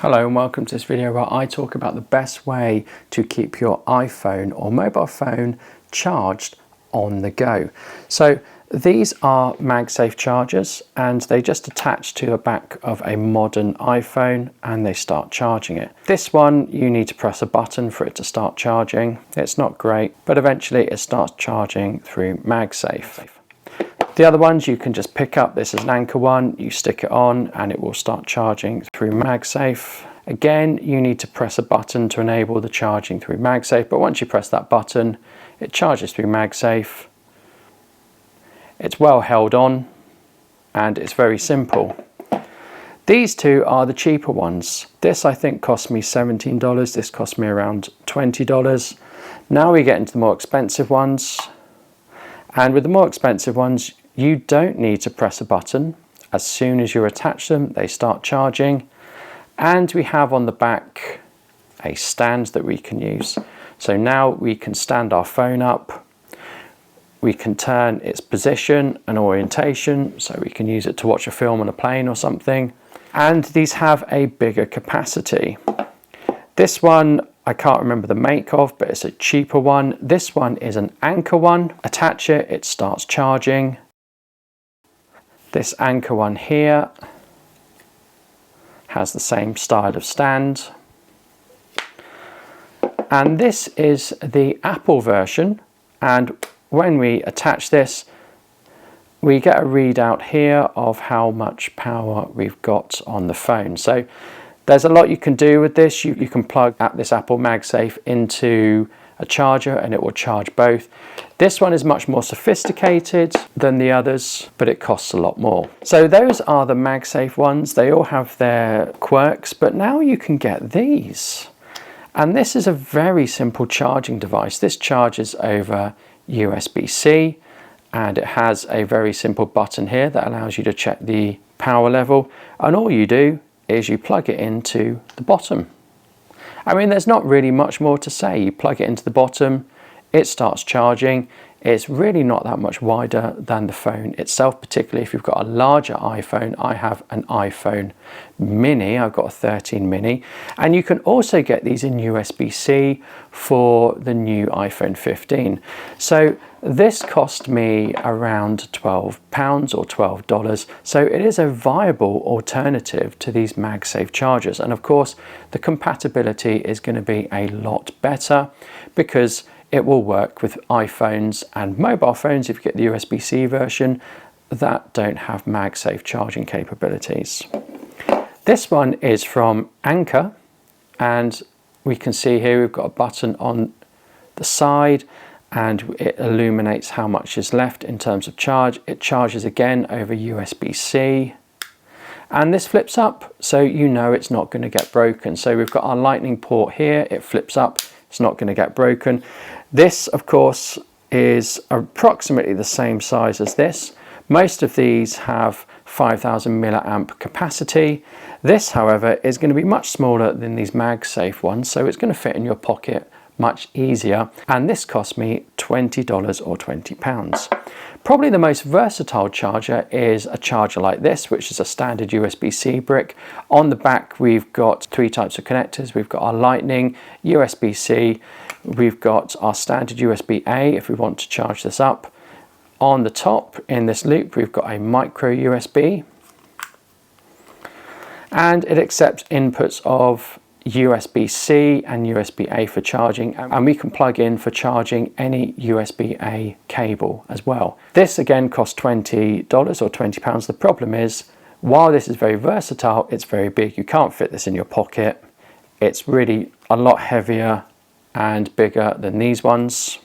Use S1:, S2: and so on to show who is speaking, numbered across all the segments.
S1: Hello and welcome to this video where I talk about the best way to keep your iPhone or mobile phone charged on the go. So these are MagSafe chargers and they just attach to the back of a modern iPhone and they start charging it. This one you need to press a button for it to start charging. It's not great, but eventually it starts charging through MagSafe. The other ones you can just pick up. This is an Anker one, you stick it on and it will start charging through MagSafe. Again, you need to press a button to enable the charging through MagSafe, but once you press that button, it charges through MagSafe. It's well held on and it's very simple. These two are the cheaper ones. This I think cost me $17, this cost me around $20. Now we get into the more expensive ones. And with the more expensive ones, you don't need to press a button. As soon as you attach them, they start charging. And we have on the back a stand that we can use. So now we can stand our phone up. We can turn its position and orientation, so we can use it to watch a film on a plane or something. And these have a bigger capacity. This one, I can't remember the make of, but it's a cheaper one. This one is an Anker one. Attach it, it starts charging. This Anker one here has the same style of stand. And this is the Apple version. And when we attach this, we get a readout here of how much power we've got on the phone. So there's a lot you can do with this. You can plug this Apple MagSafe into a charger and it will charge both. This one is much more sophisticated than the others, but it costs a lot more. So those are the MagSafe ones. They all have their quirks, but now you can get these. And this is a very simple charging device. This charges over USB-C and it has a very simple button here that allows you to check the power level. And all you do is you plug it into the bottom. I mean, there's not really much more to say. You plug it into the bottom, it starts charging. It's really not that much wider than the phone itself, particularly if you've got a larger iPhone. I have an iPhone mini, I've got a 13 mini, and you can also get these in USB-C for the new iPhone 15. So this cost me around £12 or $12. So it is a viable alternative to these MagSafe chargers. And of course, the compatibility is going to be a lot better because it will work with iPhones and mobile phones if you get the USB-C version that don't have MagSafe charging capabilities. This one is from Anker and we can see here we've got a button on the side and it illuminates how much is left in terms of charge. It charges again over USB-C and this flips up so you know it's not going to get broken. So we've got our lightning port here, it flips up, it's not going to get broken. This of course is approximately the same size as this. Most of these have 5000 milliamp capacity. This however is going to be much smaller than these MagSafe ones, so it's going to fit in your pocket much easier, and this cost me $20 or £20. Probably the most versatile charger is a charger like this, which is a standard USB-C brick. On the back we've got three types of connectors. We've got our Lightning, USB-C, we've got our standard USB-A if we want to charge this up. On the top in this loop we've got a micro USB and it accepts inputs of USB-C and USB-A for charging, and we can plug in for charging any USB-A cable as well. This again costs $20 or £20. The problem is, while this is very versatile, it's very big. You can't fit this in your pocket. It's really a lot heavier and bigger than these ones,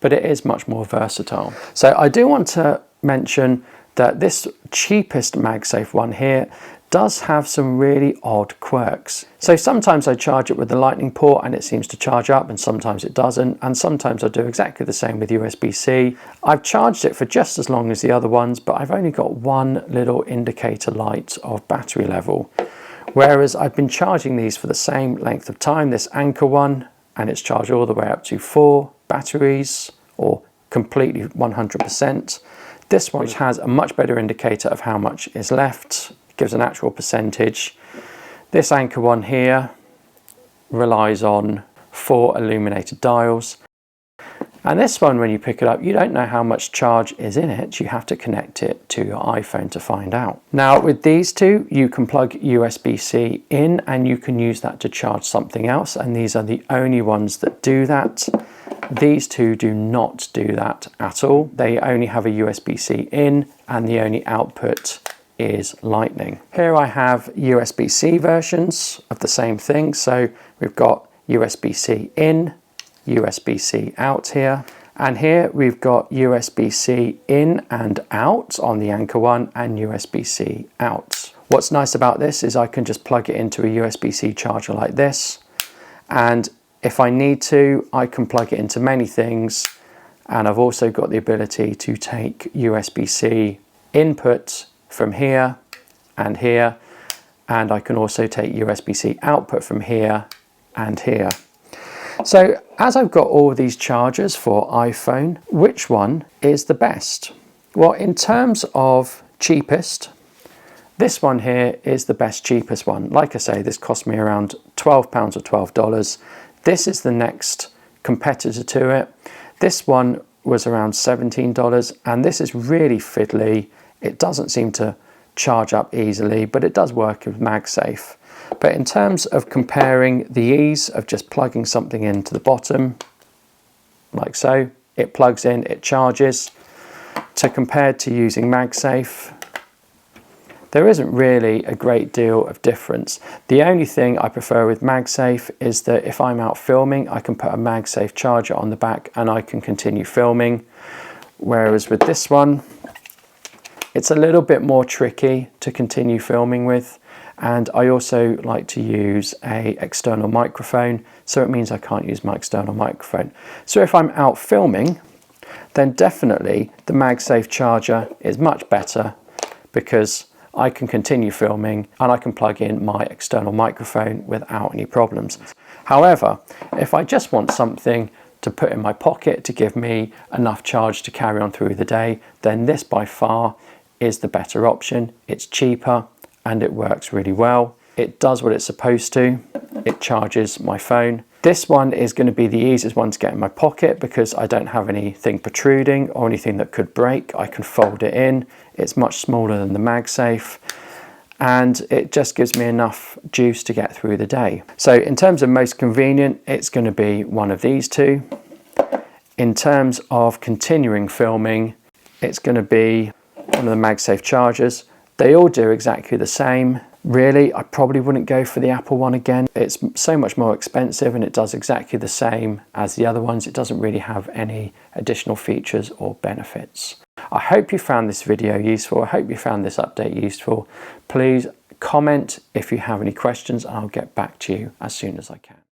S1: but it is much more versatile. So I do want to mention that this cheapest MagSafe one here does have some really odd quirks. So sometimes I charge it with the lightning port and it seems to charge up, and sometimes it doesn't, and sometimes I do exactly the same with USB-C. I've charged it for just as long as the other ones, but I've only got one little indicator light of battery level. Whereas I've been charging these for the same length of time, this Anker one, and it's charged all the way up to 4 batteries or completely 100%. This one, which has a much better indicator of how much is left, gives an actual percentage. This Anker one here relies on 4 illuminated dials. And this one, when you pick it up, you don't know how much charge is in it. You have to connect it to your iPhone to find out. Now with these two, you can plug USB-C in and you can use that to charge something else. And these are the only ones that do that. These two do not do that at all. They only have a USB-C in and the only output is Lightning. Here I have USB-C versions of the same thing. So we've got USB-C in, USB-C out here, and here we've got USB-C in and out on the Anker one and USB-C out. What's nice about this is I can just plug it into a USB-C charger like this, and if I need to, I can plug it into many things, and I've also got the ability to take USB-C input from here and here, and I can also take USB-C output from here and here. So as I've got all of these chargers for iPhone, which one is the best? Well, in terms of cheapest, this one here is the best cheapest one. Like I say, this cost me around £12 or $12. This is the next competitor to it. This one was around $17, and this is really fiddly. It doesn't seem to charge up easily, but it does work with MagSafe. But in terms of comparing the ease of just plugging something into the bottom, like so, it plugs in, it charges, to compared to using MagSafe, there isn't really a great deal of difference. The only thing I prefer with MagSafe is that if I'm out filming, I can put a MagSafe charger on the back and I can continue filming. Whereas with this one, it's a little bit more tricky to continue filming with. And I also like to use an external microphone, so it means I can't use my external microphone. So if I'm out filming, then definitely the MagSafe charger is much better because I can continue filming and I can plug in my external microphone without any problems. However, if I just want something to put in my pocket to give me enough charge to carry on through the day, then this by far is the better option. It's cheaper and it works really well. It does what it's supposed to. It charges my phone. This one is going to be the easiest one to get in my pocket because I don't have anything protruding or anything that could break. I can fold it in. It's much smaller than the MagSafe, and it just gives me enough juice to get through the day. So in terms of most convenient, it's going to be one of these two. In terms of continuing filming, it's going to be one of the MagSafe chargers. They all do exactly the same. Really, I probably wouldn't go for the Apple one again. It's so much more expensive and it does exactly the same as the other ones. It doesn't really have any additional features or benefits. I hope you found this video useful. I hope you found this update useful. Please comment if you have any questions and I'll get back to you as soon as I can.